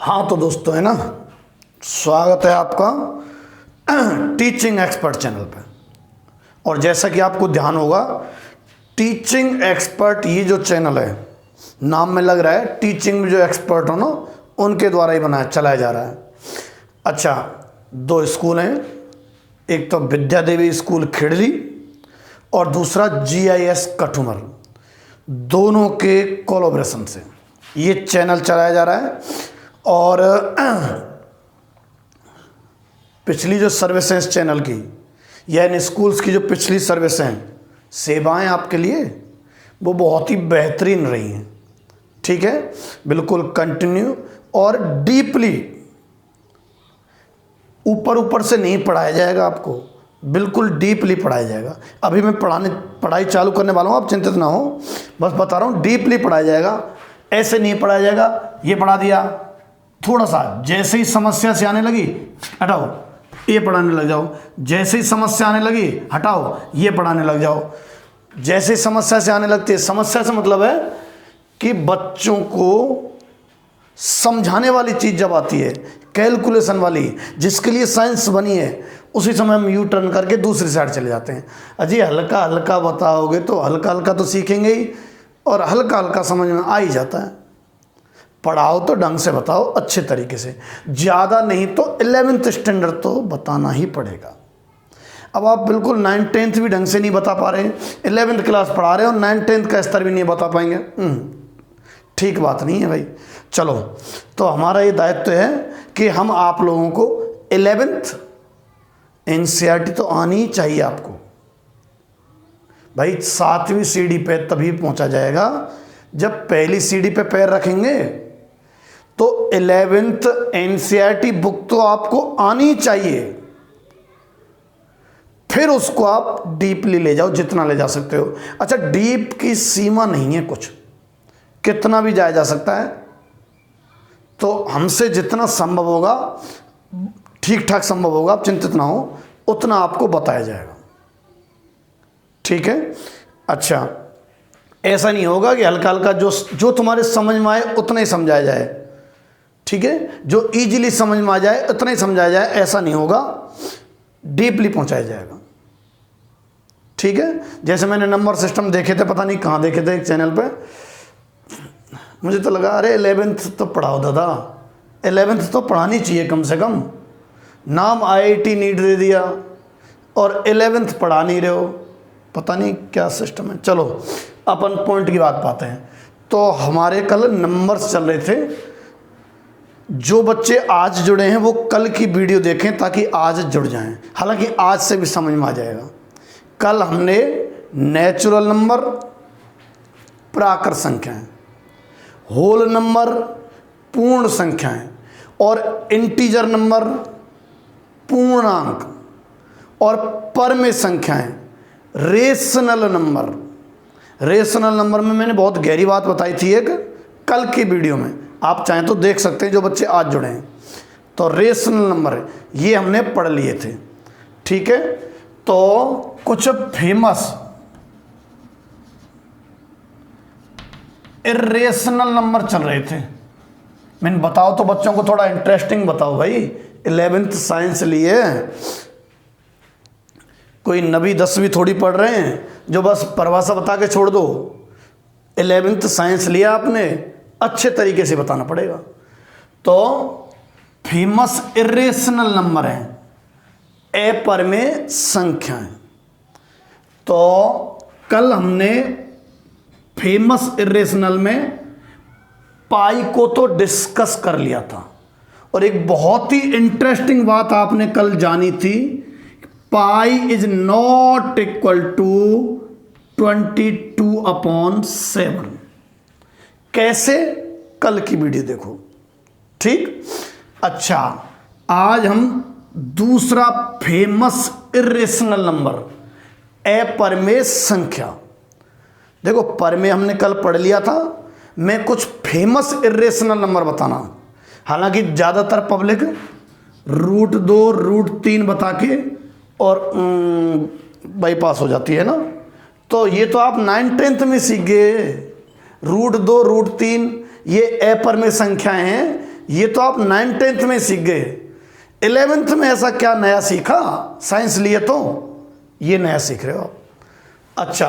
हाँ तो दोस्तों है ना, स्वागत है आपका टीचिंग एक्सपर्ट चैनल पे। और जैसा कि आपको ध्यान होगा, टीचिंग एक्सपर्ट ये जो चैनल है, नाम में लग रहा है टीचिंग में जो एक्सपर्ट हो ना उनके द्वारा ही बनाया चलाया जा रहा है। अच्छा, दो स्कूल हैं, एक तो विद्या देवी स्कूल खिड़ली और दूसरा GIS कठुमर, दोनों के कोलैबोरेशन से ये चैनल चलाया जा रहा है। और पिछली जो सर्विस हैं इस चैनल की, या इन स्कूल्स की जो पिछली सर्विस हैं, सेवाएं आपके लिए वो बहुत ही बेहतरीन रही हैं। ठीक है, बिल्कुल कंटिन्यू और डीपली, ऊपर ऊपर से नहीं पढ़ाया जाएगा आपको, बिल्कुल डीपली पढ़ाया जाएगा। अभी मैं पढ़ाई चालू करने वाला हूँ, आप चिंतित ना हो, बस बता रहा हूँ डीपली पढ़ाया जाएगा। ऐसे नहीं पढ़ाया जाएगा, ये पढ़ा दिया, थोड़ा सा जैसे ही समस्या से आने लगी हटाओ ये पढ़ाने लग जाओ, जैसे ही समस्या आने लगी हटाओ ये पढ़ाने लग जाओ। जैसे ही समस्या से आने लगती है, समस्या से मतलब है कि बच्चों को समझाने वाली चीज़ जब आती है, कैलकुलेशन वाली, जिसके लिए साइंस बनी है, उसी समय हम यू टर्न करके दूसरी साइड चले जाते हैं। अजी हल्का हल्का बताओगे तो हल्का हल्का तो सीखेंगे ही, और हल्का हल्का समझ में आ ही जाता है। पढ़ाओ तो ढंग से बताओ, अच्छे तरीके से, ज़्यादा नहीं तो 11th स्टैंडर्ड तो बताना ही पड़ेगा। अब आप बिल्कुल 9th 10th भी ढंग से नहीं बता पा रहे हैं, 11th क्लास पढ़ा रहे हो, 9th 10th का स्तर भी नहीं बता पाएंगे, ठीक बात नहीं है भाई। चलो, तो हमारा ये दायित्व है कि हम आप लोगों को 11th NCERT तो आनी ही चाहिए आपको भाई। 7वीं सीढ़ी पे तभी पहुंचा जाएगा जब पहली सीढ़ी पे पैर रखेंगे। तो 11th NCERT बुक तो आपको आनी चाहिए, फिर उसको आप डीपली ले जाओ, जितना ले जा सकते हो। अच्छा, डीप की सीमा नहीं है कुछ, कितना भी जाया जा सकता है। तो हमसे जितना संभव होगा, ठीक ठाक संभव होगा, आप चिंतित ना हो, उतना आपको बताया जाएगा। ठीक है। अच्छा, ऐसा नहीं होगा कि हल्का हल्का जो तुम्हारे समझ में आए उतना ही समझाया जाए। ठीक है, जो इजीली समझ में आ जाए उतना ही समझाया जाए, ऐसा नहीं होगा, डीपली पहुंचाया जाएगा। ठीक है, जैसे मैंने नंबर सिस्टम देखे थे, पता नहीं कहाँ देखे थे, एक चैनल पे, मुझे तो लगा अरे 11th तो पढ़ाओ दादा, 11th तो पढ़ानी चाहिए कम से कम। नाम IIT नीट दे दिया और 11th पढ़ा नहीं रहे हो, पता नहीं क्या सिस्टम है। चलो अपन पॉइंट की बात पाते हैं। तो हमारे कल नंबर्स चल रहे थे, जो बच्चे आज जुड़े हैं वो कल की वीडियो देखें ताकि आज जुड़ जाएं, हालांकि आज से भी समझ में आ जाएगा। कल हमने नेचुरल नंबर, प्राकृत संख्याएं, होल नंबर, पूर्ण संख्याएं, और इंटीजर नंबर, पूर्णांक, और परमेय संख्याएं, रेशनल नंबर। रेशनल नंबर में मैंने बहुत गहरी बात बताई थी एक कल की वीडियो में, आप चाहें तो देख सकते हैं जो बच्चे आज जुड़े हैं। तो रेशनल नंबर ये हमने पढ़ लिए थे। ठीक है, तो कुछ फेमस इरेशनल नंबर चल रहे थे। मैंने बताओ तो बच्चों को थोड़ा इंटरेस्टिंग बताओ भाई, 11th साइंस लिए, कोई 9वीं 10वीं थोड़ी पढ़ रहे हैं जो बस परिभाषा बता के छोड़ दो। 11th साइंस लिया आपने, अच्छे तरीके से बताना पड़ेगा। तो फेमस इरेशनल नंबर है अपरिमेय संख्याएं। तो कल हमने फेमस इरेशनल में पाई को तो डिस्कस कर लिया था, और एक बहुत ही इंटरेस्टिंग बात आपने कल जानी थी, pi is not equal to 22/7। कैसे? कल की वीडियो देखो। ठीक। अच्छा, आज हम दूसरा फेमस इरेशनल नंबर, अपरिमेय संख्या। देखो, परिमेय हमने कल पढ़ लिया था, मैं कुछ फेमस इरेशनल नंबर बताना। हालांकि ज़्यादातर पब्लिक √2 √3 बता के और बाईपास हो जाती है ना। तो ये तो आप 9th 10th में सीख गए, √2 √3 ये अपरिमेय संख्याएं हैं, ये तो आप 9th-10th में सीख गए, 11th में ऐसा क्या नया सीखा? साइंस लिए तो ये नया सीख रहे हो आप। अच्छा,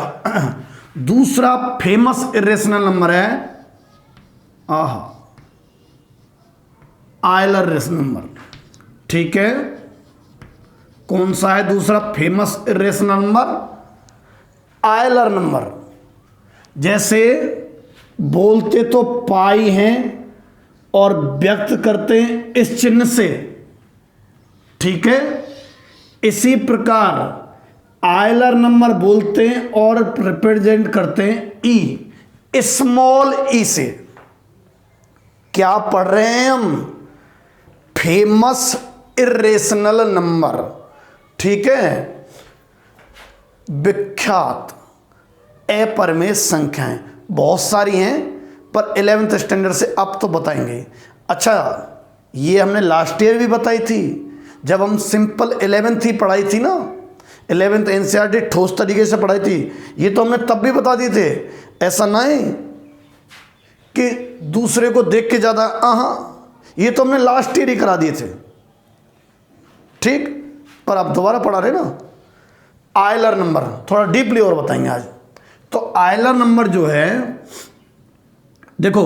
दूसरा फेमस इरेशनल नंबर है आयलर इरेशनल नंबर। ठीक है, कौन सा है दूसरा famous irrational number? Euler number. जैसे बोलते तो पाई हैं और व्यक्त करते हैं इस चिन्ह से, ठीक है, इसी प्रकार आयलर नंबर बोलते हैं और रिप्रेजेंट करते हैं ई, स्मॉल ई से। क्या पढ़ रहे हैं हम? Famous irrational number. ठीक है, विख्यात अपरिमेय संख्याएं बहुत सारी हैं, पर 11th स्टैंडर्ड से अब तो बताएंगे। अच्छा, ये हमने लास्ट ईयर भी बताई थी जब हम सिंपल 11th ही पढ़ाई थी ना, 11th एनसीईआरटी ठोस तरीके से पढ़ाई थी, ये तो हमने तब भी बता दिए थे। ऐसा नहीं कि दूसरे को देख के ज़्यादा, ये तो हमने लास्ट ईयर ही करा दिए थे, ठीक, पर आप दोबारा पढ़ा रहे ना। आयलर नंबर थोड़ा डीपली और बताएंगे आज। तो आयलर नंबर जो है, देखो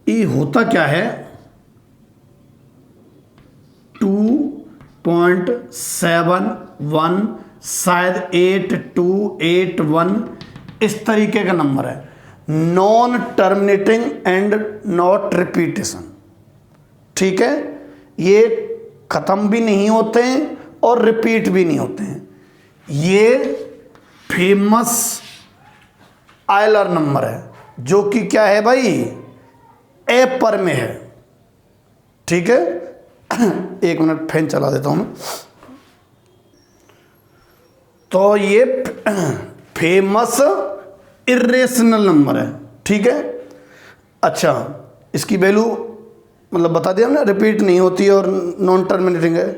ये होता क्या है, 2.71, शायद 8281, इस तरीके का नंबर है। Non terminating and not repetition. ठीक है, ये खत्म भी नहीं होते हैं और रिपीट भी नहीं होते हैं। ये फेमस आयलर नंबर है जो कि क्या है भाई, अपरिमेय है। ठीक है, एक मिनट फैन चला देता हूं मैं। तो ये फेमस इरेशनल नंबर है। ठीक है, अच्छा, इसकी वैल्यू मतलब बता दिया हमने, रिपीट नहीं होती और नॉन टर्मिनेटिंग है।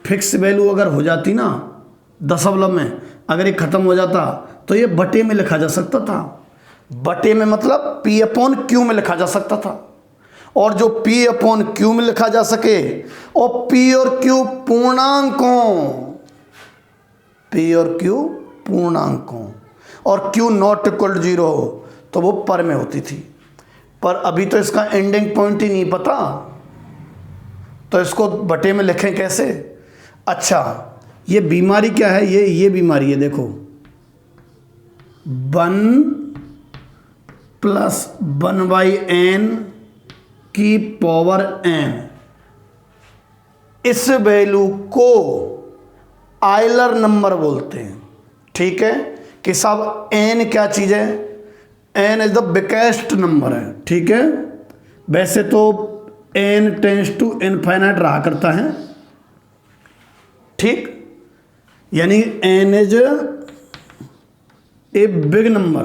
फिक्स वैल्यू अगर हो जाती ना दशमलव में, अगर ये खत्म हो जाता तो ये बटे में लिखा जा सकता था। बटे में मतलब P/Q में लिखा जा सकता था। और जो P/Q में लिखा जा सके, और P और Q पूर्णांकों, P और Q पूर्णांकों, और Q नॉट इक्वल टू 0 हो तो वो पर में होती थी। पर अभी तो इसका एंडिंग पॉइंट ही नहीं पता, तो इसको बटे में लिखें कैसे? अच्छा, ये बीमारी क्या है? ये बीमारी है, देखो 1 + 1/n की पावर n। इस वैल्यू को आयलर नंबर बोलते हैं। ठीक है, कि साहब n क्या चीज़ है? n is the biggest number है। ठीक है, वैसे तो n टेंस टू इनफाइनाइट रहा करता है, ठीक, यानी n is a big number,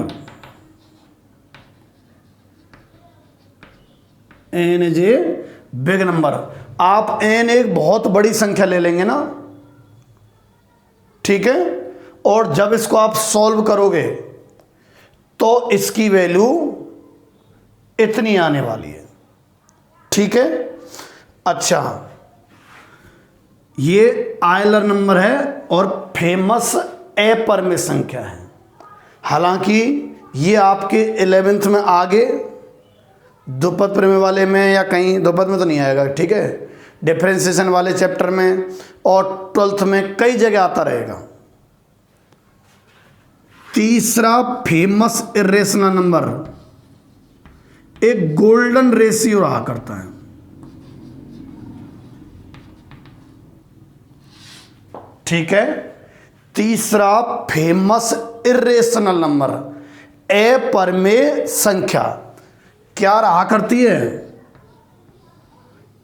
n is a big number. आप n एक बहुत बड़ी संख्या ले लेंगे ना, ठीक है, और जब इसको आप सॉल्व करोगे तो इसकी वैल्यू इतनी आने वाली है। ठीक है, अच्छा, ये आयलर नंबर है और फेमस अपरिमेय संख्या है। हालांकि ये आपके 11th में आगे ध्रुपद प्रमेय वाले में, या कहीं ध्रुपद में तो नहीं आएगा, ठीक है, डिफरेंशिएशन वाले चैप्टर में और 12th में कई जगह आता रहेगा। तीसरा फेमस इरेशनल नंबर एक गोल्डन रेशियो रहा करता है। ठीक है, तीसरा फेमस इरेशनल नंबर अपरिमेय संख्या क्या रहा करती है?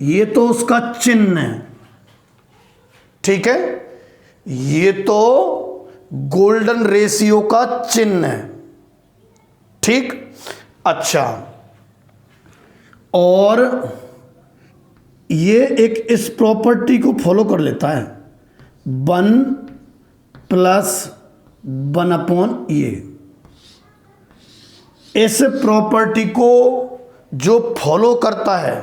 ये तो उसका चिन्ह है। ठीक है, ये तो गोल्डन रेशियो का चिन्ह है। ठीक, अच्छा, और ये एक इस प्रॉपर्टी को फॉलो कर लेता है, 1 + 1/ये। इस प्रॉपर्टी को जो फॉलो करता है,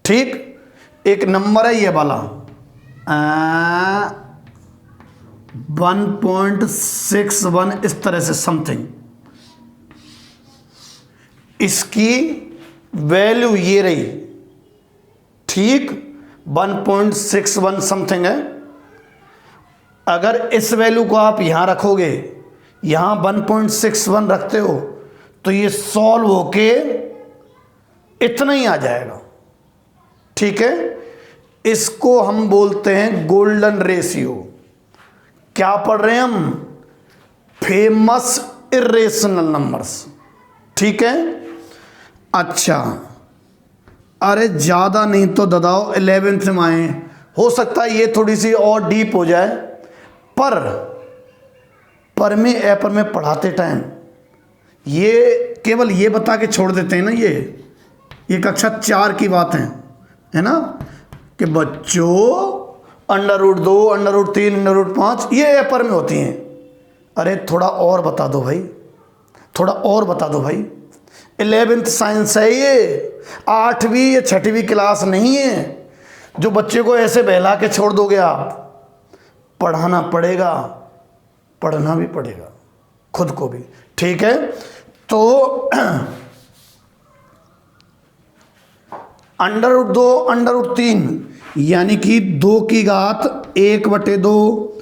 ठीक, एक नंबर है ये वाला 1.61 इस तरह से समथिंग, इसकी वैल्यू ये रही, ठीक, 1.61 समथिंग है। अगर इस वैल्यू को आप यहां रखोगे, यहां 1.61 रखते हो, तो ये सॉल्व होके इतना ही आ जाएगा, ठीक है। इसको हम बोलते हैं गोल्डन रेशियो। क्या पढ़ रहे हैं हम? फेमस इर्रेशनल नंबर्स, ठीक है। अच्छा, अरे ज़्यादा नहीं तो ददाओ 11th में आए, हो सकता है ये थोड़ी सी और डीप हो जाए, पर में ए पर में पढ़ाते टाइम ये केवल ये बता के छोड़ देते हैं ना, ये कक्षा 4 की बात है ना, कि बच्चों √2, √3, √5 ये ए पर में होती हैं। अरे थोड़ा और बता दो भाई, थोड़ा और बता दो भाई। 11th साइंस है ये, 8वीं या 6वीं क्लास नहीं है जो बच्चे को ऐसे बहला के छोड़ दोगे आप। पढ़ाना पड़ेगा, पढ़ना भी पड़ेगा खुद को भी, ठीक है। तो √2, √3 यानी कि 2 की घात 1/2,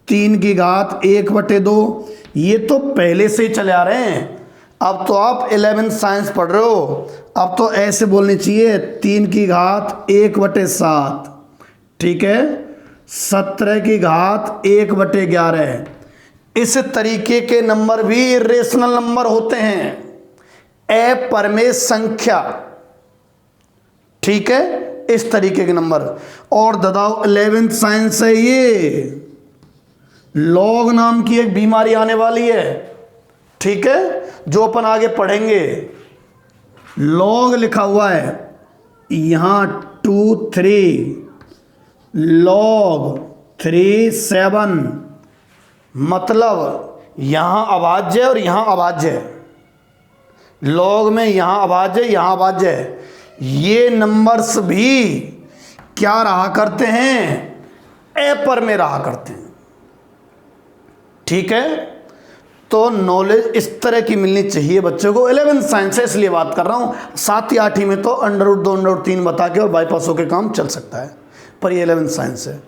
3 की घात 1/2, ये तो पहले से ही चले आ रहे हैं। अब तो आप 11th साइंस पढ़ रहे हो, अब तो ऐसे बोलनी चाहिए 3 की घात 1/7, ठीक है, 17 की घात 1/11। इस तरीके के नंबर भी इर्रेशनल नंबर होते हैं, ए पर में संख्या, ठीक है, इस तरीके के नंबर। और ददाओ 11th साइंस है ये, लॉग नाम की एक बीमारी आने वाली है, ठीक है, जो अपन आगे पढ़ेंगे। लॉग लिखा हुआ है यहां 2, 3, लॉग 3, 7, मतलब यहां अभाज्य और यहां अभाज्य है। लॉग में यहां अभाज्य, यहां अभाज्य है। ये नंबर्स भी क्या रहा करते हैं? ए पर में रहा करते हैं, ठीक है। तो नॉलेज इस तरह की मिलनी चाहिए बच्चों को। 11th साइंस है इसलिए बात कर रहा हूँ। 7वीं 8वीं में तो √2, √3 बता के और बाईपास होकर काम चल सकता है, पर ये 11th साइंस है।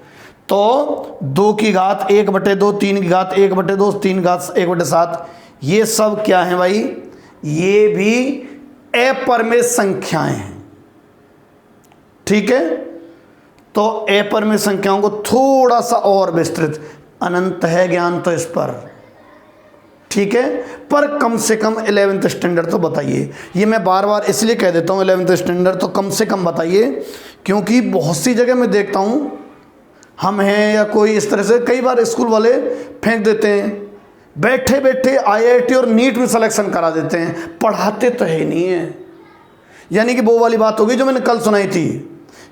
तो 2 की घात 1/2, 3 की घात 1/2, 3 की घात 1/7, ये सब क्या है भाई? ये भी ए पर में संख्याएं हैं, ठीक है। तो ए पर में संख्याओं को थोड़ा सा और विस्तृत, अनंत है ज्ञान तो इस पर, ठीक है, पर कम से कम 11th स्टैंडर्ड तो बताइए। ये मैं बार बार इसलिए कह देता हूँ 11th स्टैंडर्ड तो कम से कम बताइए, क्योंकि बहुत सी जगह मैं देखता हूँ, हम हैं या कोई इस तरह से, कई बार स्कूल वाले फेंक देते हैं, बैठे बैठे IIT और नीट में सिलेक्शन करा देते हैं, पढ़ाते तो है नहीं है। यानी कि वो वाली बात होगी जो मैंने कल सुनाई थी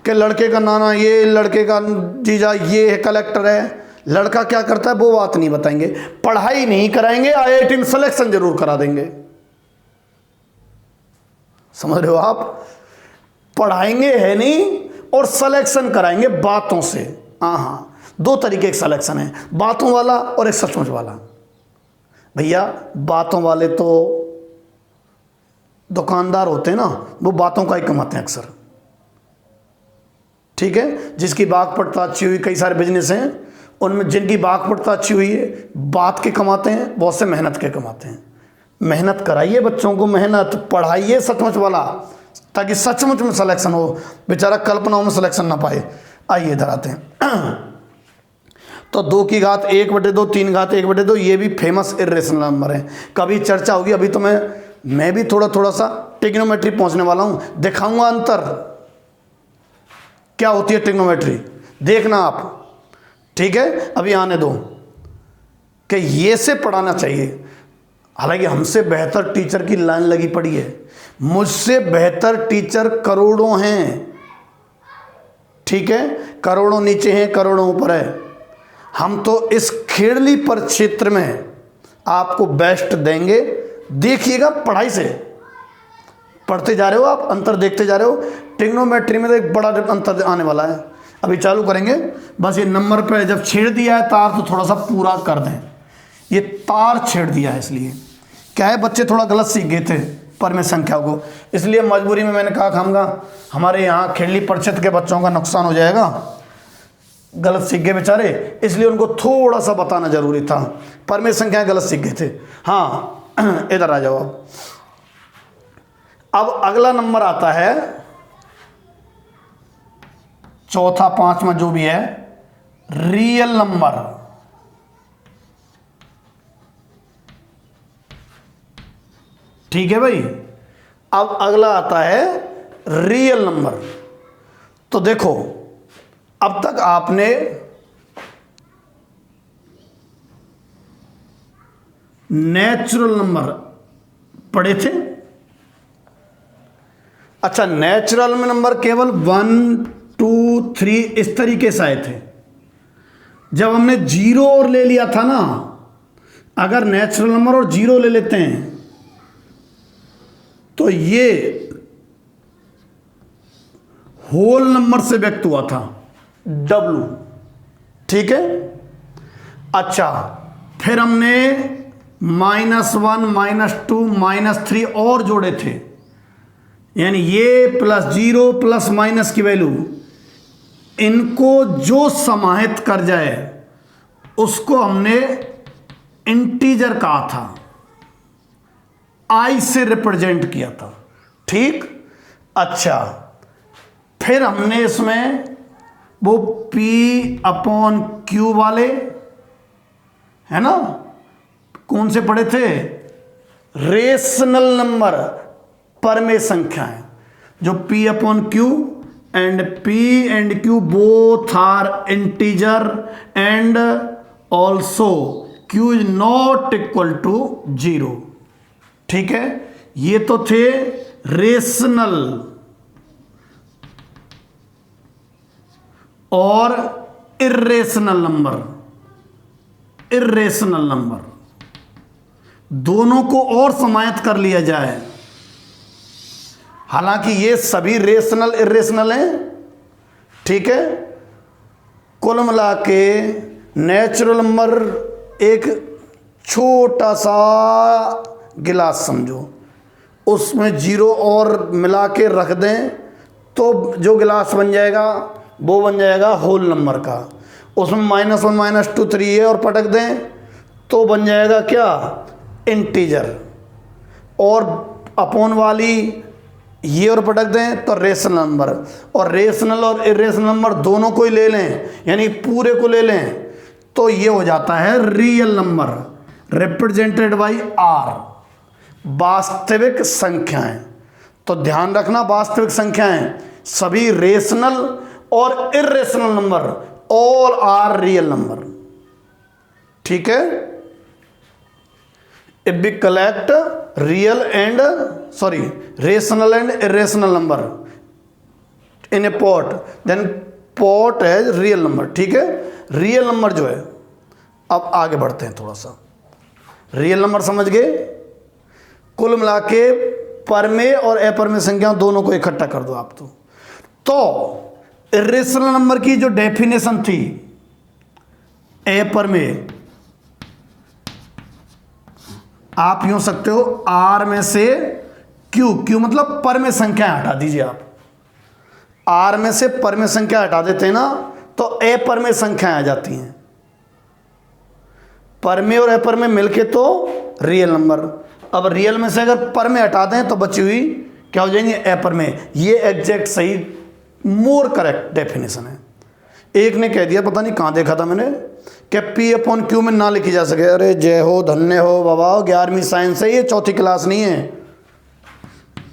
कि लड़के का नाना ये, लड़के का जीजा ये है, कलेक्टर है, लड़का क्या करता है वो बात नहीं बताएंगे, पढ़ाई नहीं कराएंगे, IIT में सिलेक्शन जरूर करा देंगे। समझ रहे हो आप? पढ़ाएंगे है नहीं और सिलेक्शन कराएंगे बातों से। हाँ, 2 तरीके के सिलेक्शन है, बातों वाला और एक सचमुच वाला। भैया बातों वाले तो दुकानदार होते हैं ना, वो बातों का ही कमाते हैं अक्सर, ठीक है। जिसकी बागपटता अच्छी हुई, कई सारे बिजनेस हैं उनमें जिनकी बागपटता अच्छी हुई है, बात के कमाते हैं, बहुत से मेहनत के कमाते हैं। मेहनत कराइए बच्चों को, मेहनत पढ़ाइए सचमुच वाला, ताकि सचमुच में सिलेक्शन हो, बेचारा कल्पनाओं में सिलेक्शन ना पाए। आइए इधर आते हैं। तो 2 की घात 1/2, 3 की घात 1/2, ये भी फेमस इर्रेशनल नंबर है, कभी चर्चा होगी। अभी तो मैं भी थोड़ा सा ट्रिग्नोमेट्री पहुंचने वाला हूं, दिखाऊंगा अंतर क्या होती है ट्रिग्नोमेट्री, देखना आप, ठीक है। अभी आने दो कि ये से पढ़ाना चाहिए। हालांकि हमसे बेहतर टीचर की लाइन लगी पड़ी है, मुझसे बेहतर टीचर करोड़ों हैं, ठीक है, करोड़ों नीचे हैं, करोड़ों ऊपर है। हम तो इस खेड़ली पर क्षेत्र में आपको बेस्ट देंगे, देखिएगा पढ़ाई से। पढ़ते जा रहे हो आप, अंतर देखते जा रहे हो। ट्रिग्नोमेट्री में तो एक बड़ा अंतर आने वाला है, अभी चालू करेंगे। बस ये नंबर पे जब छेड़ दिया है तार तो थोड़ा सा पूरा कर दें। ये तार छेड़ दिया है, इसलिए क्या है, बच्चे थोड़ा गलत सीख गए थे परमेय संख्या को, इसलिए मजबूरी में मैंने कहा खामगा हमारे यहाँ खेली परिषद के बच्चों का नुकसान हो जाएगा, गलत सीख गए बेचारे, इसलिए उनको थोड़ा सा बताना जरूरी था। परमेय संख्याएं गलत सीख गए थे। हाँ इधर आ जाओ। अब अगला नंबर आता है चौथा पांचवा जो भी है, रियल नंबर। ठीक है भाई। अब अगला आता है रियल नंबर। तो देखो अब तक आपने नेचुरल नंबर पढ़े थे। अच्छा, नेचुरल में नंबर केवल 1 2 3 इस तरीके से आए थे। जब हमने जीरो और ले लिया था ना, अगर नेचुरल नंबर और जीरो ले लेते हैं तो ये होल नंबर से व्यक्त हुआ था, W। ठीक है। अच्छा, फिर हमने -1 -2 -3 और जोड़े थे, यानी ये प्लस जीरो प्लस माइनस की वैल्यू, इनको जो समाहित कर जाए उसको हमने इंटीजर कहा था, I से रिप्रेजेंट किया था। ठीक। अच्छा, फिर हमने इसमें वो P/Q वाले है ना, कौन से पढ़े थे, रेशनल नंबर, परमेय संख्याएं, जो P/Q and P and Q both are integer and also Q is not equal to 0। ठीक है। ये तो थे रेशनल और इर्रेशनल नंबर। इर्रेशनल नंबर दोनों को और समाहित कर लिया जाए, हालांकि ये सभी रेशनल इर्रेशनल हैं। ठीक है। कुल मिला के नेचुरल नंबर एक छोटा सा गिलास समझो, उसमें जीरो और मिला के रख दें तो जो गिलास बन जाएगा वो बन जाएगा होल नंबर का। उसमें -1 -2 3 ये और पटक दें तो बन जाएगा क्या, इंटीजर। और अपॉन वाली ये और पटक दें तो रेशनल नंबर। और रेशनल और इरेशनल नंबर दोनों को ही ले लें, यानी पूरे को ले लें तो ये हो जाता है real number, represented by R, वास्तविक संख्याएं। तो ध्यान रखना, वास्तविक संख्याएं सभी रेशनल और irrational number, all are real number. ठीक है। If we collect real and rational and irrational number in a pot, then pot है रियल नंबर। ठीक है। रियल नंबर जो है, अब आगे बढ़ते हैं थोड़ा सा। रियल नंबर समझ गए। कुल मिला के परमेय और अपरमेय संख्याओं दोनों को इकट्ठा कर दो आप। तो इरेशनल नंबर की जो डेफिनेशन थी, अपरमेय, आप यूं सकते हो R में से Q मतलब परमेय संख्या हटा दीजिए आप। R में से परमेय संख्या हटा देते हैं ना तो अपरमेय संख्याएं आ जाती हैं। परमेय और अपरमेय मिलके तो रियल नंबर। अब रियल में से अगर परमेय हटा दें तो बची हुई क्या हो जाएंगे, अपरमेय। ये एग्जैक्ट सही, मोर करेक्ट डेफिनेशन है। एक ने कह दिया, पता नहीं कहाँ देखा था मैंने, कि P/Q में ना लिखी जा सके। अरे जय हो, धन्य हो बाबा, 11वीं साइंस है ये, 4थी क्लास नहीं है।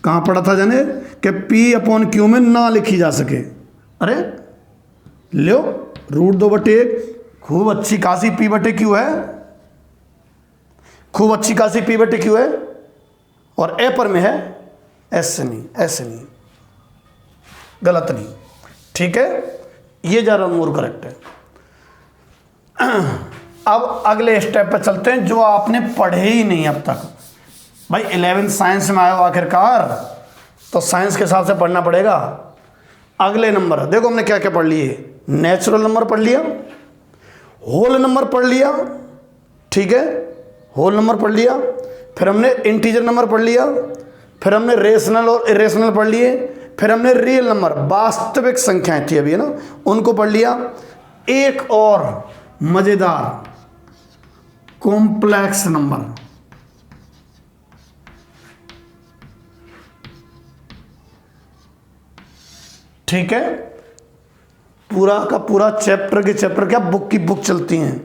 कहाँ पढ़ा था जाने कि P/Q में ना लिखी जा सके। अरे लो, √2/1 खूब अच्छी खासी P/Q है, खूब अच्छी खासी P/Q है, और पर में है ऐसे नहीं, ऐसे नहीं, गलत नहीं। ठीक है। ये ज़रा मोर करेक्ट है। अब अगले स्टेप पे चलते हैं जो आपने पढ़े ही नहीं अब तक। भाई 11th साइंस में आए हो आखिरकार, तो साइंस के हिसाब से पढ़ना पड़ेगा। अगले नंबर देखो हमने क्या क्या पढ़ लिए, नेचुरल नंबर पढ़ लिया, होल नंबर पढ़ लिया, ठीक है, होल नंबर पढ़ लिया, फिर हमने इंटीजर नंबर पढ़ लिया, फिर हमने रेशनल और इरेशनल पढ़ लिए, फिर हमने रियल नंबर वास्तविक संख्याएं थी अभी है ना, उनको पढ़ लिया। एक और मजेदार कॉम्प्लेक्स नंबर, ठीक है, पूरा का पूरा चैप्टर के चैप्टर क्या बुक की बुक चलती हैं।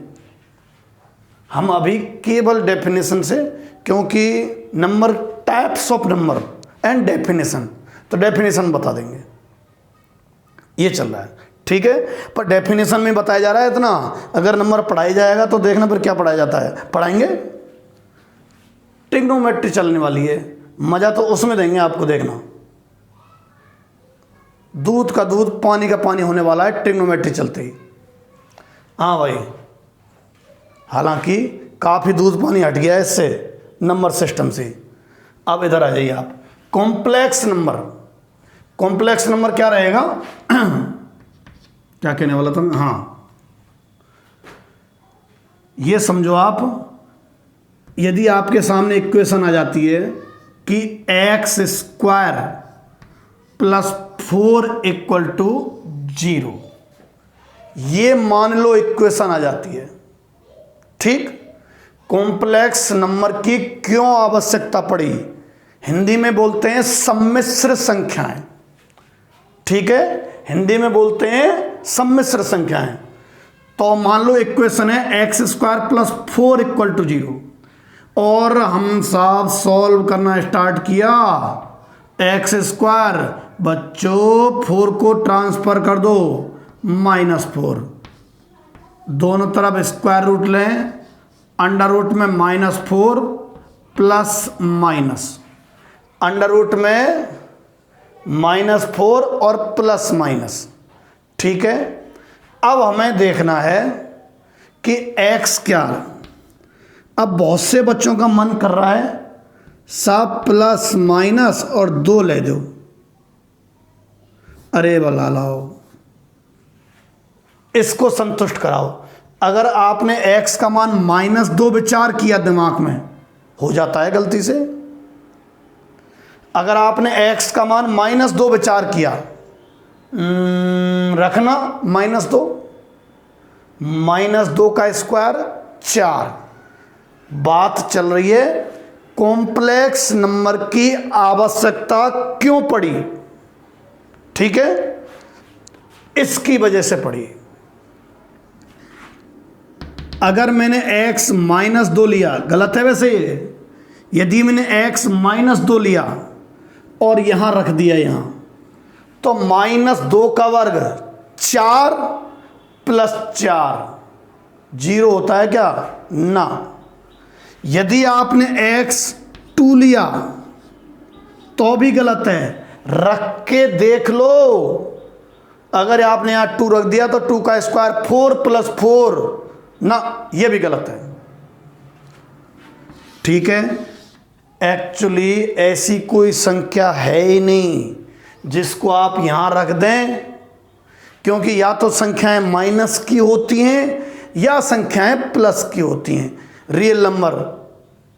हम अभी केवल डेफिनेशन से, क्योंकि number types of number and definition, तो डेफिनेशन बता देंगे, ये चल रहा है, ठीक है। पर डेफिनेशन में बताया जा रहा है इतना, अगर नंबर पढ़ाई जाएगा तो देखना फिर क्या पढ़ाया जाता है, पढ़ाएंगे ट्रिग्नोमेट्री चलने वाली है, मजा तो उसमें देंगे आपको, देखना दूध का दूध पानी का पानी होने वाला है ट्रिग्नोमेट्री चलते ही। हाँ भाई, हालांकि काफ़ी दूध पानी हट गया है इससे, नंबर सिस्टम से। अब इधर आ जाइए आप, कॉम्प्लेक्स नंबर। कॉम्प्लेक्स नंबर क्या रहेगा क्या कहने वाला था मैं, हाँ ये समझो आप, यदि आपके सामने इक्वेशन आ जाती है कि X square plus 4 equal to 0, ये मान लो इक्वेशन आ जाती है, ठीक। कॉम्प्लेक्स नंबर की क्यों आवश्यकता पड़ी, हिंदी में बोलते हैं सम्मिश्र संख्याएं, ठीक है, हिंदी में बोलते हैं सम्मिश्र संख्याएं। तो मान लो इक्वेशन है X square plus 4 equal to 0, और हम साहब सॉल्व करना स्टार्ट किया। एक्स स्क्वायर बच्चों 4 को ट्रांसफर कर दो -4, दोनों तरफ स्क्वायर रूट लें, अंडर रूट में -4 प्लस माइनस, अंडर रूट में -4 और प्लस माइनस, ठीक है। अब हमें देखना है कि x क्या है। अब बहुत से बच्चों का मन कर रहा है सब प्लस माइनस और 2 ले दो, अरे भला लाओ, इसको संतुष्ट कराओ। अगर आपने x का मान -2 विचार किया दिमाग में, हो जाता है गलती से। अगर आपने x का मान -2 विचार किया, रखना -2, -2 का स्क्वायर 4। बात चल रही है कॉम्प्लेक्स नंबर की आवश्यकता क्यों पड़ी, ठीक है, इसकी वजह से पड़ी। अगर मैंने x -2 लिया, गलत है वैसे ये, यदि मैंने x -2 लिया और यहां रख दिया यहां, तो -2 का वर्ग 4 प्लस 4 0 होता है क्या, ना। यदि आपने x 2 लिया तो भी गलत है, रख के देख लो। अगर आपने यहां 2 रख दिया तो 2 का स्क्वायर 4 प्लस 4, ना, ये भी गलत है, ठीक है। एक्चुअली ऐसी कोई संख्या है ही नहीं जिसको आप यहां रख दें, क्योंकि या तो संख्याएं माइनस की होती हैं या संख्याएं प्लस की होती हैं, रियल नंबर,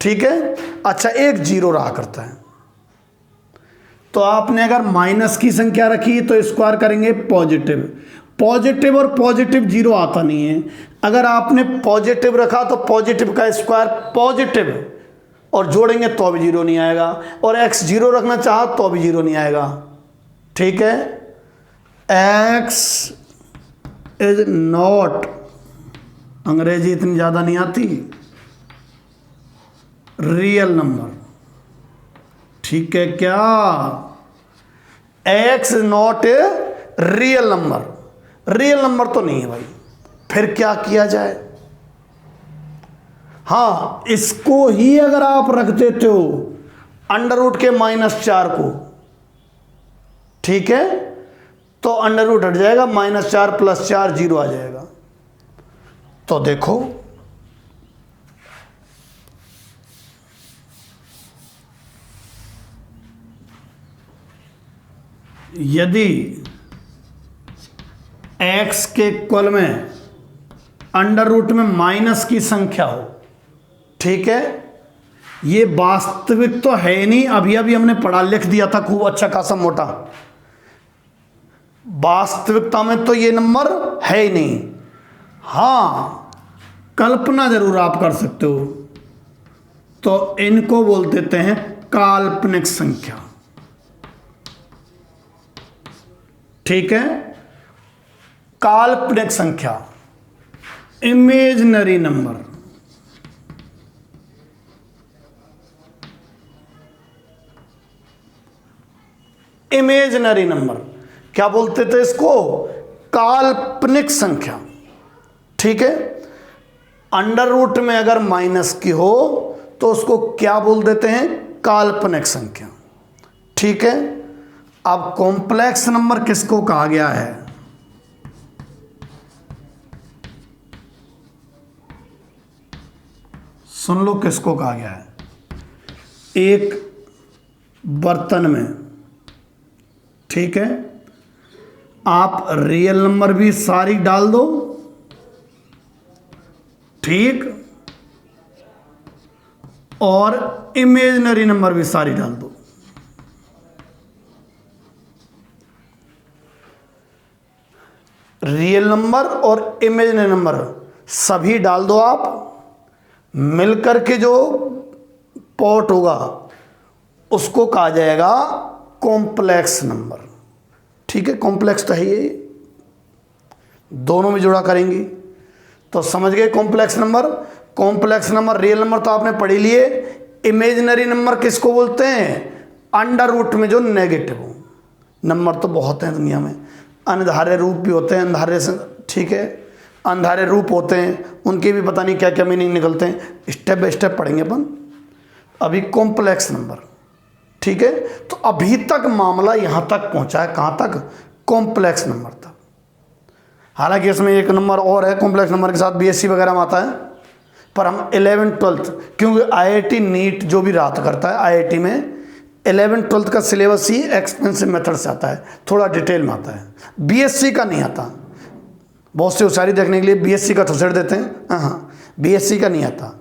ठीक है। अच्छा, एक 0 रहा करता है, तो आपने अगर माइनस की संख्या रखी तो स्क्वायर करेंगे पॉजिटिव, पॉजिटिव और पॉजिटिव 0 आता नहीं है। अगर आपने पॉजिटिव रखा तो पॉजिटिव का स्क्वायर पॉजिटिव, और जोड़ेंगे तो भी 0 नहीं आएगा, और x 0 रखना चाहा तो भी 0 नहीं आएगा, ठीक है। x इज नॉट, अंग्रेजी इतनी ज़्यादा नहीं आती, रियल नंबर, ठीक है क्या, x is not a real number, real number तो नहीं है भाई, फिर क्या किया जाए। हाँ, इसको ही अगर आप रख देते हो अंडर रूट के -4 को, ठीक है, तो अंडर रूट हट जाएगा, -4 प्लस 4 0 आ जाएगा। तो देखो यदि x के इक्वल में अंडर रूट में माइनस की संख्या हो, ठीक है, ये वास्तविक तो है नहीं, अभी अभी हमने पढ़ा लिख दिया था खूब अच्छा खासा मोटा, वास्तविकता में तो ये नंबर है ही नहीं। हाँ, कल्पना जरूर आप कर सकते हो, तो इनको बोल देते हैं काल्पनिक संख्या, ठीक है, काल्पनिक संख्या, इमेजिनरी नंबर। इमेजिनरी नंबर क्या बोलते थे इसको? काल्पनिक संख्या, ठीक है। अंडर रूट में अगर माइनस की हो तो उसको क्या बोल देते हैं? काल्पनिक संख्या, ठीक है। अब कॉम्प्लेक्स नंबर किसको कहा गया है? सुन लो किसको कहा गया है। एक बर्तन में, ठीक है, आप रियल नंबर भी सारी डाल दो, ठीक, और इमेजिनरी नंबर भी सारी डाल दो। रियल नंबर और इमेजिनरी नंबर सभी डाल दो आप, मिलकर के जो पॉट होगा उसको कहा जाएगा कॉम्प्लेक्स नंबर, ठीक है। कॉम्प्लेक्स तो है ये, दोनों में जुड़ा करेंगे तो समझ गए complex number. Complex number, real number तो आपने पढ़ लिए, इमेजिनरी नंबर किसको बोलते हैं? अंडर रूट में जो नेगेटिव हो। नंबर तो बहुत हैं दुनिया में, अनधारे रूप भी होते हैं, अंधारे से, ठीक है, अंधारे रूप होते हैं, उनके भी पता नहीं क्या क्या मीनिंग निकलते हैं, स्टेप बाय स्टेप पढ़ेंगे अपन। अभी कॉम्प्लेक्स नंबर, ठीक है। तो अभी तक मामला यहां तक पहुंचा है, कहां तक? कॉम्प्लेक्स नंबर तक। हालांकि इसमें एक नंबर और है कॉम्प्लेक्स नंबर के साथ, बीएससी वगैरह में आता है, पर हम 11th 12th, क्योंकि आईआईटी नीट जो भी रात करता है, आईआईटी में 11th 12th का सिलेबस ही एक्सपेंसिव मेथड से आता है, थोड़ा डिटेल में आता है, बीएससी का नहीं आता। बहुत से होशियारी देखने के लिए बीएससी का थोसेड़ देते हैं, हाँ, बीएससी का नहीं आता,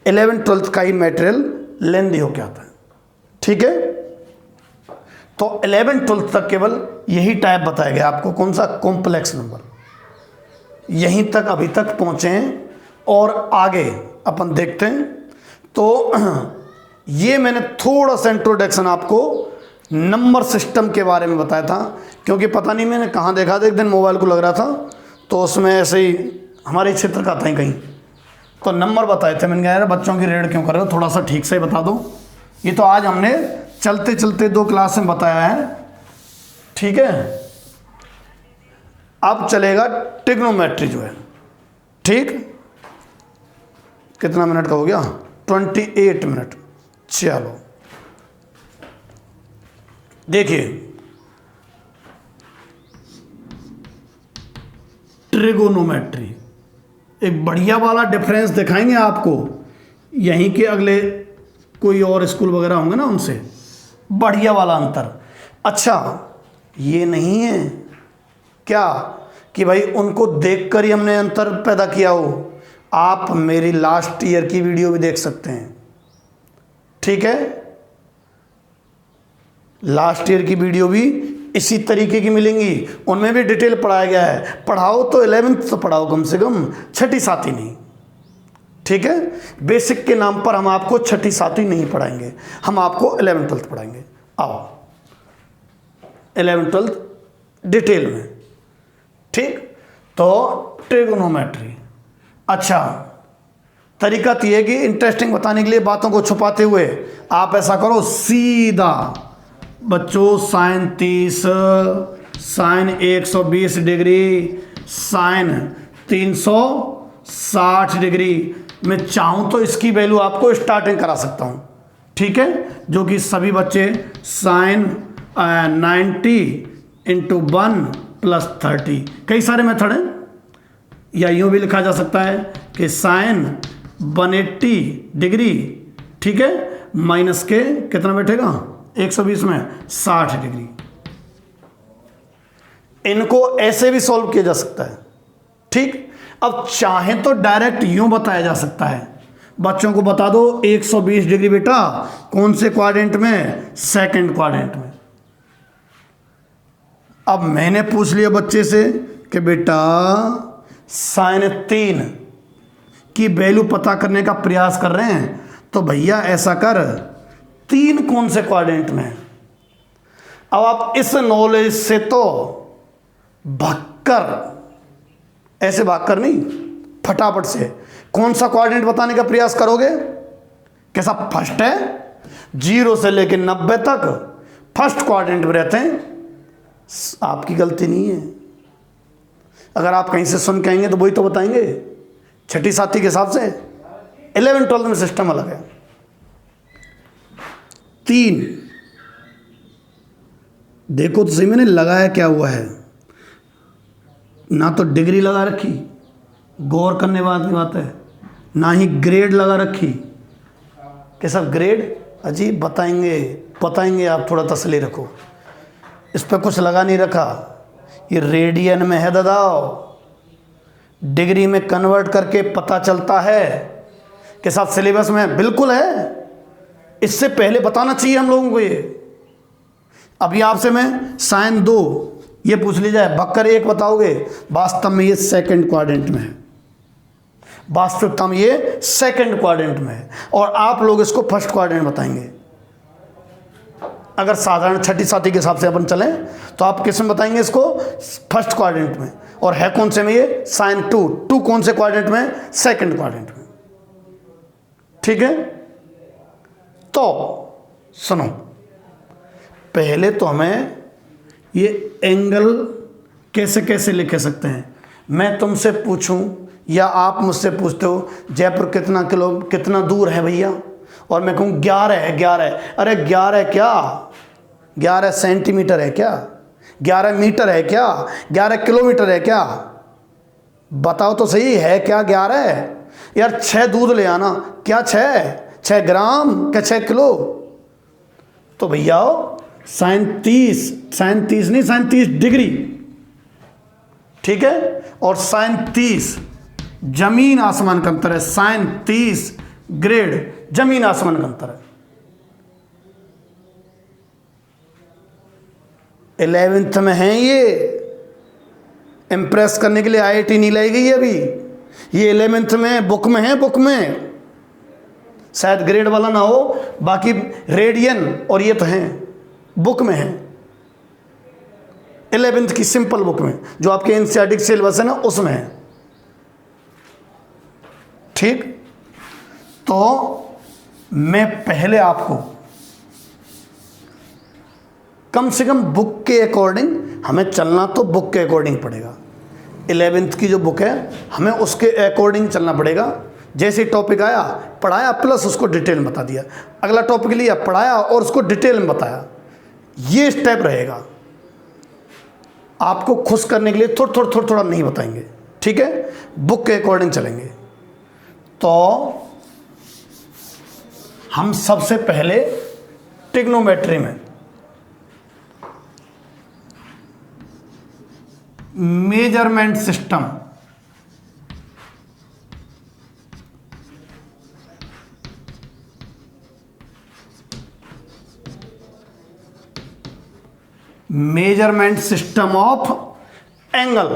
11th 12th का ही मटेरियल लेंदी होके आता है, ठीक है। तो 11th 12th तक केवल यही टाइप बताया गया आपको, कौन सा? Complex number. यहीं तक अभी तक पहुंचे हैं और आगे अपन देखते हैं। तो ये मैंने थोड़ा सा इंट्रोडक्शन आपको नंबर सिस्टम के बारे में बताया था, क्योंकि पता नहीं मैंने कहाँ देखा था, एक दिन मोबाइल को लग रहा था तो उसमें ऐसे ही हमारे क्षेत्र का था ही कहीं, तो नंबर बताए थे। मैंने कहा यार बच्चों की रेड क्यों कर रहे हो, थोड़ा सा ठीक से ही बता दो। ये तो आज हमने चलते चलते 2 क्लास में बताया है, ठीक है। अब चलेगा ट्रिग्नोमेट्री जो है, ठीक। कितना मिनट का हो गया? 28 मिनट। चलो देखिए, ट्रिगोनोमेट्री एक बढ़िया वाला डिफरेंस दिखाएंगे आपको, यहीं के अगले कोई और स्कूल वगैरह होंगे ना, उनसे बढ़िया वाला अंतर। अच्छा, ये नहीं है क्या कि भाई उनको देखकर ही हमने अंतर पैदा किया हो? आप मेरी लास्ट ईयर की वीडियो भी देख सकते हैं, ठीक है। लास्ट ईयर की वीडियो भी इसी तरीके की मिलेंगी, उनमें भी डिटेल पढ़ाया गया है। पढ़ाओ तो 11th तो पढ़ाओ कम से कम, 6ठी 7ठी नहीं, ठीक है। बेसिक के नाम पर हम आपको 6ठी 7ठी नहीं पढ़ाएंगे, हम आपको 11th 12th पढ़ाएंगे। आओ 11th 12th डिटेल में, ठीक। तो ट्रिगोनोमेट्री, अच्छा तरीका तो ये कि इंटरेस्टिंग बताने के लिए बातों को छुपाते हुए आप ऐसा करो, सीधा बच्चों sine 30, sine 120 degree, sine 360 degree, मैं चाहूँ तो इसकी वैल्यू आपको स्टार्टिंग करा सकता हूँ, ठीक है, जो कि सभी बच्चे साइन 90 × 1 + 30, कई सारे मेथड हैं। या यूँ भी लिखा जा सकता है कि साइन 180 डिग्री, ठीक है, माइनस के कितना बैठेगा 120 में 60 डिग्री, इनको ऐसे भी सॉल्व किया जा सकता है। ठीक, अब चाहे तो डायरेक्ट यूं बताया जा सकता है, बच्चों को बता दो 120 डिग्री बेटा कौन से क्वाड्रेंट में, सेकंड क्वाड्रेंट में। अब मैंने पूछ लिया बच्चे से कि बेटा sin3 की वैल्यू पता करने का प्रयास कर रहे हैं, तो भैया ऐसा कर 3 कौन से क्वाड्रेंट में है। अब आप इस नॉलेज से तो भागकर, ऐसे भागकर नहीं, फटाफट से कौन सा क्वाड्रेंट बताने का प्रयास करोगे। कैसा फर्स्ट है, 0 से लेकर 90 तक फर्स्ट क्वाड्रेंट में रहते हैं। आपकी गलती नहीं है, अगर आप कहीं से सुन के आएंगे तो वही तो बताएंगे। छठी साथी के हिसाब से 11 12 में सिस्टम अलग है। 3 देखो तो सही, मैंने लगाया क्या हुआ है, ना तो डिग्री लगा रखी, गौर करने वाली बात है, ना ही ग्रेड लगा रखी। कैसा ग्रेड, अजी बताएंगे आप, थोड़ा तसल्ली रखो। इस पर कुछ लगा नहीं रखा, ये रेडियन में है दादाओ, डिग्री में कन्वर्ट करके पता चलता है के साथ सिलेबस में बिल्कुल है। इससे पहले बताना चाहिए हम लोगों को ये। अभी आपसे मैं sin2 ये पूछ ली जाए, बक्कर 1 बताओगे, वास्तव में ये सेकंड क्वाड्रेंट में है, वास्तविकता में ये सेकंड क्वाड्रेंट में है, और आप लोग इसको फर्स्ट क्वाड्रेंट बताएंगे। अगर साधारण छठी साथी के हिसाब से अपन चलें तो आप किस में बताएंगे इसको, फर्स्ट क्वाड्रेंट में, और है कौन से में ये, sin2 कौन से क्वाड्रेंट में, सेकंड क्वाड्रेंट में। ठीक है, तो सुनो, पहले तो हमें ये एंगल कैसे कैसे लिख सकते हैं। मैं तुमसे पूछूं या आप मुझसे पूछते हो जयपुर कितना दूर है भैया, और मैं कहूँ 11 है, 11, अरे 11 क्या, 11 सेंटीमीटर है क्या, 11 मीटर है क्या, 11 किलोमीटर है क्या, बताओ तो सही है क्या 11 है यार। 6 दूध ले आना, क्या 6 ग्राम क्या 6 किलो। तो भैया sin30 नहीं, sin30 डिग्री, ठीक है, और sin30 जमीन आसमान का अंतर है, sin30 ग्रेड जमीन आसमान का अंतर है। 11th में है ये, इम्प्रेस करने के लिए IIT नहीं लाई गई है अभी, ये 11th में बुक में है, बुक में शायद ग्रेड वाला ना हो, बाकी रेडियन और ये तो हैं, बुक में है 11th की सिंपल बुक में, जो आपके NCERT सिलेबस है ना उसमें है। ठीक, तो मैं पहले आपको कम से कम बुक के अकॉर्डिंग, हमें चलना तो बुक के अकॉर्डिंग पड़ेगा। 11th की जो बुक है हमें उसके अकॉर्डिंग चलना पड़ेगा। जैसे टॉपिक आया पढ़ाया, प्लस उसको डिटेल में बता दिया, अगला टॉपिक लिया पढ़ाया और उसको डिटेल में बताया, ये स्टेप रहेगा। आपको खुश करने के लिए थोड़ा नहीं बताएंगे, ठीक है, बुक के अकॉर्डिंग चलेंगे। तो हम सबसे पहले ट्रिग्नोमेट्री में measurement system, measurement system of angle,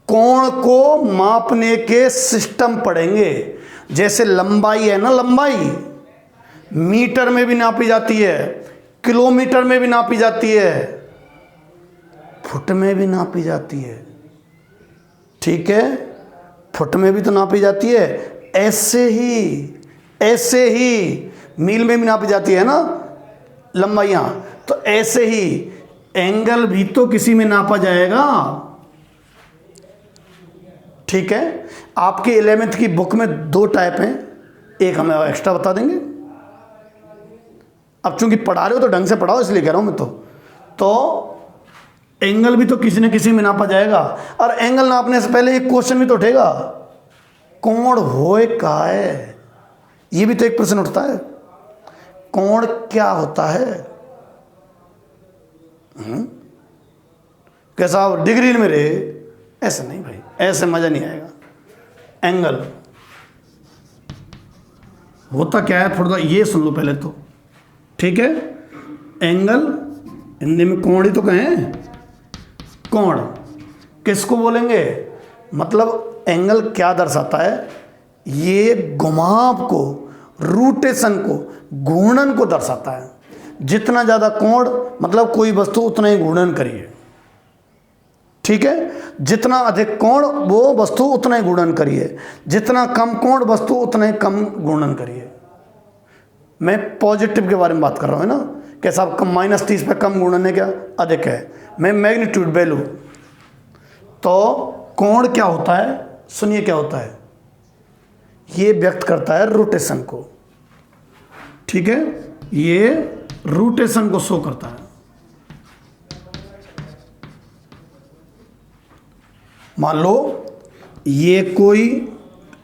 कोण को मापने के सिस्टम पढ़ेंगे। जैसे लंबाई है ना, लंबाई मीटर में भी नापी जाती है, किलोमीटर में भी नापी जाती है, फुट में भी नापी जाती है, ठीक है, फुट में भी तो नापी जाती है। ऐसे ही मील में भी नापी जाती है ना लंबाइयाँ, तो ऐसे ही एंगल भी तो किसी में नापा जाएगा, ठीक है। आपके 11th की बुक में 2 टाइप हैं, एक हमें एक्स्ट्रा बता देंगे, अब चूंकि पढ़ा रहे हो तो ढंग से पढ़ाओ इसलिए कह रहा हूं मैं। तो एंगल भी तो किसी न किसी में नापा जाएगा, और एंगल नापने से पहले एक क्वेश्चन भी तो उठेगा, कोण होए का है, ये भी तो एक प्रश्न उठता है, कोण क्या होता है। कैसा डिग्री में रहे, ऐसे नहीं भाई, ऐसे मज़ा नहीं आएगा। एंगल होता क्या है, थोड़ा ये सुन लो पहले तो, ठीक है। एंगल हिंदी में कोण ही तो कहें, कोण किसको बोलेंगे, मतलब एंगल क्या दर्शाता है, ये घुमाव को, रोटेशन को, घूर्णन को दर्शाता है। जितना ज़्यादा कोण मतलब कोई वस्तु उतना ही घूर्णन करिए, ठीक है। जितना अधिक कोण वो वस्तु उतना ही घूर्णन करिए, जितना कम कोण वस्तु उतना ही कम घूर्णन करिए। मैं पॉजिटिव के बारे में बात कर रहा हूँ, है ना, कैसा कम -30 पे कम घूर्णन है क्या, अधिक है। मैं मैग्नीट्यूड वैल्यू, तो कोण क्या होता है, सुनिए क्या होता है, ये व्यक्त करता है रोटेशन को, ठीक है, ये रोटेशन को शो करता है। मान लो ये कोई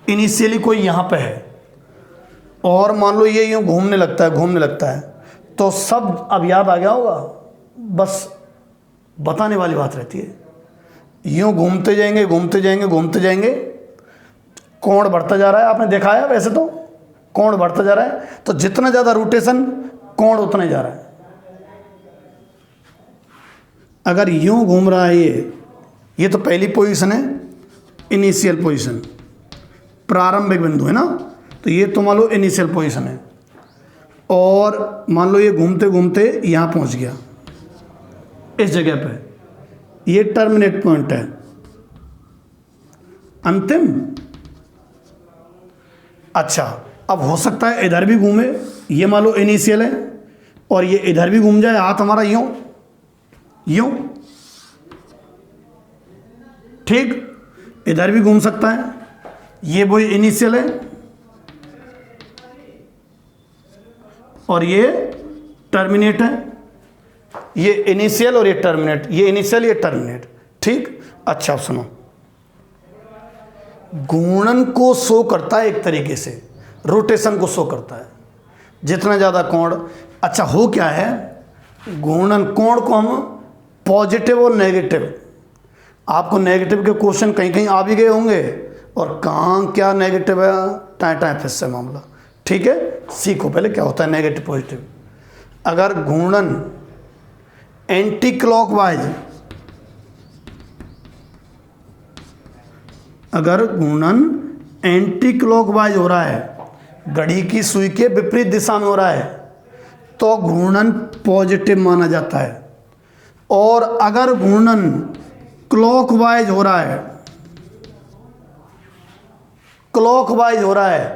इनिशियली कोई यहां पे है और मान लो ये यूं घूमने लगता है, तो सब अब याद आ गया होगा, बस बताने वाली बात रहती है। यूं घूमते जाएंगे, कोण बढ़ता जा रहा है, आपने देखा है वैसे तो कोण बढ़ता जा रहा है, तो जितना ज़्यादा रोटेशन कोण उतना ही जा रहा है। अगर यूं घूम रहा है ये तो पहली पोजीशन है, इनिशियल पोजीशन, प्रारंभिक बिंदु है ना, तो ये तो मान लो इनिशियल पोजीशन है, और मान लो ये घूमते घूमते यहाँ पहुँच गया इस जगह पे, ये टर्मिनेट पॉइंट है, अंतिम। अच्छा, अब हो सकता है इधर भी घूमे, ये मान लो इनिशियल है और ये इधर भी घूम जाए, हाथ हमारा यूं यूं, ठीक, इधर भी घूम सकता है, ये वही इनिशियल है और ये टर्मिनेट है, ये इनिशियल और ये टर्मिनेट, ये इनिशियल ये टर्मिनेट, ठीक। अच्छा सुनो, घूर्णन को शो करता है एक तरीके से, रोटेशन को शो करता है, जितना ज़्यादा कोण। अच्छा हो क्या है, घूर्णन कोण को हम पॉजिटिव और नेगेटिव, आपको नेगेटिव के क्वेश्चन कहीं कहीं आ भी गए होंगे, और कहाँ क्या नेगेटिव है, टाइम फिर से मामला, ठीक है। सीखो पहले क्या होता है नेगेटिव पॉजिटिव। अगर घूर्णन एंटी क्लॉकवाइज, अगर घूर्णन एंटी क्लॉकवाइज हो रहा है, घड़ी की सुई के विपरीत दिशा में हो रहा है, तो घूर्णन पॉजिटिव माना जाता है। और अगर घूर्णन क्लॉकवाइज हो रहा है,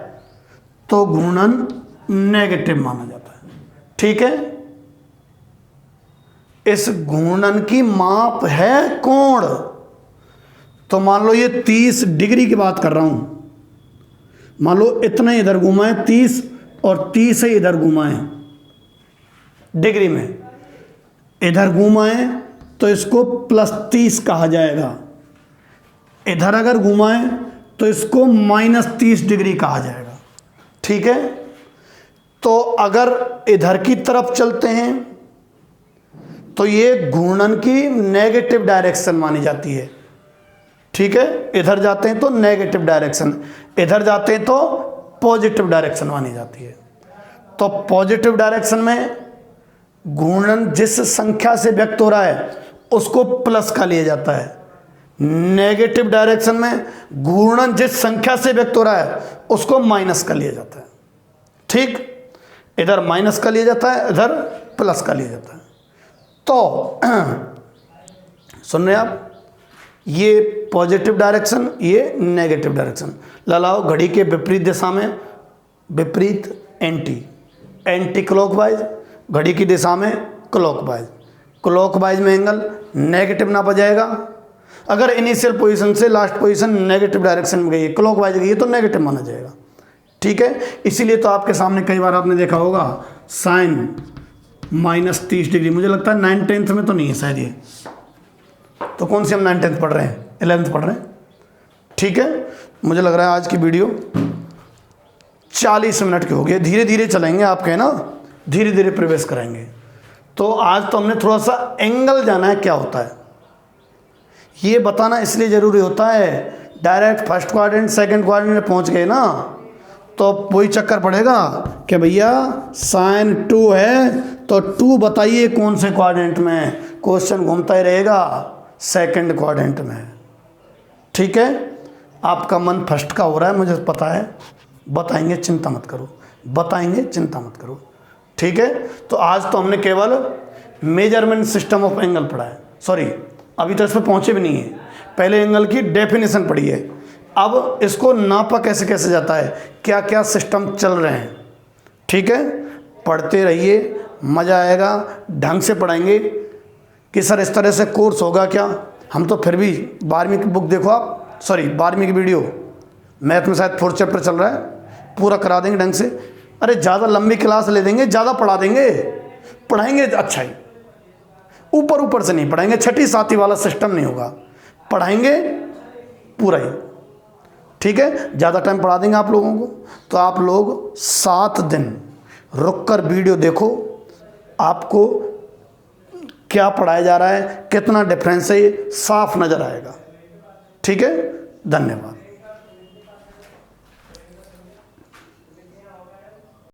तो घूर्णन नेगेटिव माना जाता है, ठीक है। इस घूर्णन की माप है कोण, तो मान लो ये 30 डिग्री की बात कर रहा हूं, मान लो इतना इधर घुमाएं 30 और 30 ही इधर घुमाएं डिग्री में, इधर घुमाएं तो इसको +30 कहा जाएगा, इधर अगर घुमाएं तो इसको -30 डिग्री कहा जाएगा, ठीक है। तो अगर इधर की तरफ चलते हैं तो ये घूर्णन की नेगेटिव डायरेक्शन मानी जाती है, ठीक है। इधर जाते हैं तो नेगेटिव डायरेक्शन, इधर जाते हैं तो पॉजिटिव डायरेक्शन मानी जाती है। तो पॉजिटिव डायरेक्शन में घूर्णन जिस संख्या से व्यक्त हो रहा है उसको प्लस का लिया जाता है, नेगेटिव डायरेक्शन में घूर्णन जिस संख्या से व्यक्त हो रहा है उसको माइनस का लिया जाता है, ठीक। इधर माइनस का लिया जाता है, इधर प्लस का लिया जाता है। तो सुन रहे आप, ये पॉजिटिव डायरेक्शन, ये नेगेटिव डायरेक्शन। लाओ घड़ी के विपरीत दिशा में, विपरीत एंटी क्लॉकवाइज, घड़ी की दिशा में क्लॉकवाइज में एंगल नेगेटिव नापा जाएगा। अगर इनिशियल पोजीशन से लास्ट पोजीशन नेगेटिव डायरेक्शन में गई है, क्लॉकवाइज गई है, तो नेगेटिव माना जाएगा, ठीक है। इसीलिए तो आपके सामने कई बार आपने देखा होगा साइन -30 डिग्री, मुझे लगता है 9th-10th में तो नहीं है शायद ये, तो कौन सी हम 9th-10th पढ़ रहे हैं, 11th पढ़ रहे हैं, ठीक है। मुझे लग रहा है आज की वीडियो 40 मिनट की हो गई, धीरे धीरे चलेंगे, आप कहें ना धीरे धीरे प्रवेश कराएंगे। तो आज तो हमने थोड़ा सा एंगल जाना है क्या होता है, ये बताना इसलिए ज़रूरी होता है, direct first quadrant second quadrant में पहुंच गए ना तो वही चक्कर पड़ेगा कि भैया साइन 2 है तो 2 बताइए कौन से क्वाड्रेंट में, क्वेश्चन घूमता ही रहेगा सेकंड क्वाड्रेंट में। ठीक है, आपका मन फर्स्ट का हो रहा है मुझे पता है, बताएंगे चिंता मत करो, बताएंगे चिंता मत करो। ठीक है, तो आज तो हमने केवल मेजरमेंट सिस्टम ऑफ एंगल पढ़ा है, सॉरी अभी तो इस पर पहुँचे भी नहीं है, पहले एंगल की डेफिनेशन पढ़ी है, अब इसको नापा कैसे कैसे जाता है, क्या क्या सिस्टम चल रहे हैं। ठीक है, पढ़ते रहिए, मज़ा आएगा, ढंग से पढ़ाएंगे कि सर इस तरह से कोर्स होगा क्या। हम तो फिर भी 12वीं की बुक देखो आप, सॉरी 12वीं की वीडियो, मैथ में शायद 4th चैप्टर चल रहा है, पूरा करा देंगे ढंग से। अरे ज़्यादा लंबी क्लास ले देंगे, ज़्यादा पढ़ा देंगे, पढ़ाएंगे अच्छा ही, ऊपर ऊपर से नहीं पढ़ाएंगे, छठी साथी वाला सिस्टम नहीं होगा, पढ़ाएंगे पूरा ही। ठीक है, ज़्यादा टाइम पढ़ा देंगे आप लोगों को, तो आप लोग 7 दिन रुक कर वीडियो देखो, आपको क्या पढ़ाया जा रहा है, कितना डिफरेंस है, ये साफ नज़र आएगा। ठीक है, धन्यवाद।